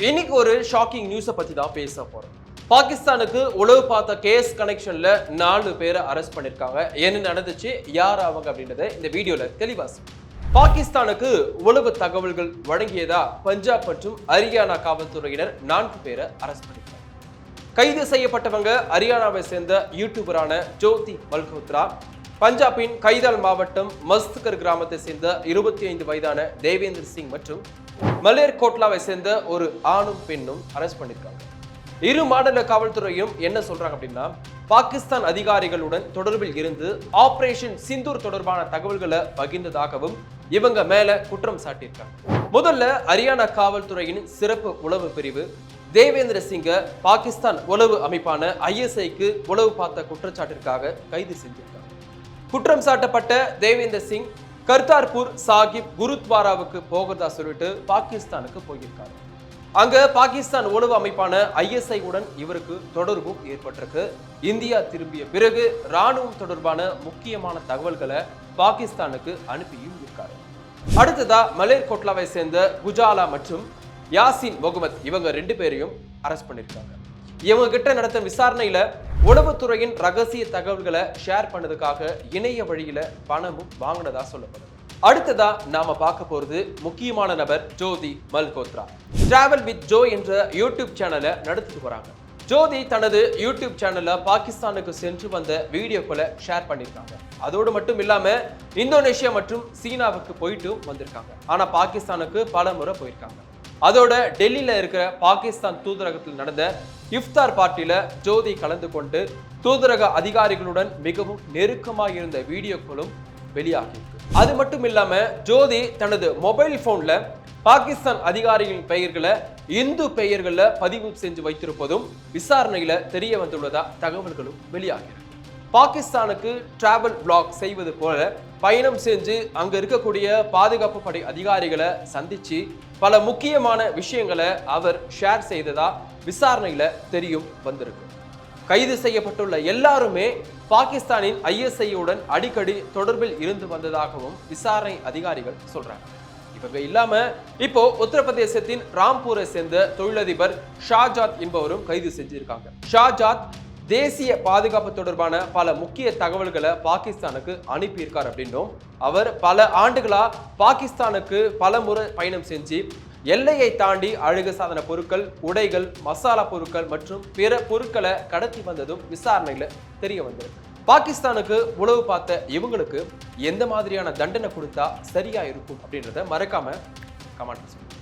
இன்னைக்கு ஒரு ஷாக்கிங் நியூஸை பத்தி தான் பேச போறோம். பாகிஸ்தானுக்கு உளவு பார்த்த கேஸ் கனெக்ஷன்ல 4 பேரை அரெஸ்ட் பண்ணிருக்காங்க. என்ன நடந்துச்சு, யார் அவங்க அப்படின்றத இந்த வீடியோல தெளிவா பாகிஸ்தானுக்கு உளவு தகவல்கள் வழங்கியதா பஞ்சாப் மற்றும் ஹரியானா காவல்துறையினர் 4 பேரை அரெஸ்ட் பண்ணிருக்காங்க. கைது செய்யப்பட்டவங்க ஹரியானாவை சேர்ந்த யூடியூபரான ஜோதி மல்கோத்ரா, பஞ்சாபின் கைதால் மாவட்டம் மஸ்த்கர் கிராமத்தை சேர்ந்த 25 வயதான தேவேந்தர் சிங் மற்றும் மலேர்கோட்லாவை சேர்ந்த ஒரு ஆணும் பெண்ணும் அரெஸ்ட் பண்ணிருக்காங்க. இரு மாநில காவல்துறையும் என்ன சொல்றாங்க அப்படின்னா, பாகிஸ்தான் அதிகாரிகளுடன் தொடர்பில் இருந்து ஆபரேஷன் சிந்தூர் தொடர்பான தகவல்களை பகிர்ந்ததாகவும் இவங்க மேல குற்றம் சாட்டியிருக்காங்க. முதல்ல ஹரியானா காவல்துறையின் சிறப்பு உளவு பிரிவு தேவேந்திர சிங்க பாகிஸ்தான் உளவு அமைப்பான ISIக்கு உளவு பார்த்த குற்றச்சாட்டிற்காக கைது செஞ்சிருக்காங்க. குற்றம் சாட்டப்பட்ட தேவேந்திர சிங் கர்தார்பூர் சாஹிப் குருத்வாராவுக்கு போகிறதா சொல்லிட்டு பாகிஸ்தானுக்கு போயிருக்காரு. அங்க பாகிஸ்தான் உளவு அமைப்பான ISI உடன் இவருக்கு தொடர்பும் ஏற்பட்டிருக்கு. இந்தியா திரும்பிய பிறகு ராணுவம் தொடர்பான முக்கியமான தகவல்களை பாகிஸ்தானுக்கு அனுப்பியும் இருக்காரு. அடுத்ததா மலேர்கோட்லாவை சேர்ந்த குஜாலா மற்றும் யாசின் முகமது, இவங்க 2 பேரையும் அரெஸ்ட் பண்ணிருக்காங்க. இவங்க கிட்ட நடத்த விசாரணையில உளவுத்துறையின் ரகசிய தகவல்களை ஷேர் பண்ணதுக்காக இணைய வழியில பணமும் வாங்கினதா சொல்லப்படுது. அடுத்ததா நாம பார்க்க போறது முக்கியமான நபர் ஜோதி மல்கோத்ரா. டிராவல் வித் ஜோ என்ற யூடியூப் சேனலை நடத்திட்டு வராங்க. ஜோதி தனது யூடியூப் சேனல்ல பாகிஸ்தானுக்கு சென்று வந்த வீடியோக்களை ஷேர் பண்ணிருக்காங்க. அதோடு மட்டும் இல்லாம இந்தோனேஷியா மற்றும் சீனாவுக்கு போயிட்டும் வந்திருக்காங்க. ஆனா பாகிஸ்தானுக்கு பல முறை போயிருக்காங்க. அதோட டெல்லியில இருக்கிற பாகிஸ்தான் தூதரகத்தில் நடந்த இஃப்தார் பார்ட்டியில ஜோதி கலந்து கொண்டு தூதரக அதிகாரிகளுடன் மிகவும் நெருக்கமாக இருந்த வீடியோக்களும் வெளியாகியிருக்கு. அது மட்டும் இல்லாம ஜோதி தனது மொபைல் போன்ல பாகிஸ்தான் அதிகாரிகளின் பெயர்களை இந்து பெயர்கள்ல பதிவு செஞ்சு வைத்திருப்பதும் விசாரணையில தெரிய வந்துள்ளதா தகவல்களும் வெளியாகியிருக்கு. பாகிஸ்தானுக்கு டிராவல் பிளாக் செய்வது போல பயணம் செஞ்சு அங்க இருக்கக்கூடிய பாதுகாப்பு படை அதிகாரிகளை சந்திச்சு பல முக்கியமான விஷயங்களை அவர் ஷேர் செய்ததா விசாரணையில தெரியும் வந்திருக்கு. கைது செய்யப்பட்டுள்ள எல்லாருமே பாகிஸ்தானின் ISIயுடன் அடிக்கடி தொடர்பில் இருந்து வந்ததாகவும் விசாரணை அதிகாரிகள் சொல்றாங்க. இப்பவே இல்லாம இப்போ உத்தரப்பிரதேசத்தின் ராம்பூரை சேர்ந்த தொழிலதிபர் ஷாஜாத் என்பவரும் கைது செஞ்சிருக்காங்க. ஷாஜாத் தேசிய பாதுகாப்பு தொடர்பான பல முக்கிய தகவல்களை பாகிஸ்தானுக்கு அனுப்பியிருக்கார் அப்படின்னும், அவர் பல ஆண்டுகளா பாகிஸ்தானுக்கு பல முறை பயணம் செஞ்சு எல்லையை தாண்டி அழகு சாதன பொருட்கள், உடைகள், மசாலா பொருட்கள் மற்றும் பிற பொருட்களை கடத்தி வந்ததும் விசாரணையில தெரிய வந்திருக்கு. பாகிஸ்தானுக்கு உளவு பார்த்த இவங்களுக்கு எந்த மாதிரியான தண்டனை கொடுத்தா சரியா இருக்கும் அப்படின்றத மறக்காம கமெண்ட் பண்ணுங்க.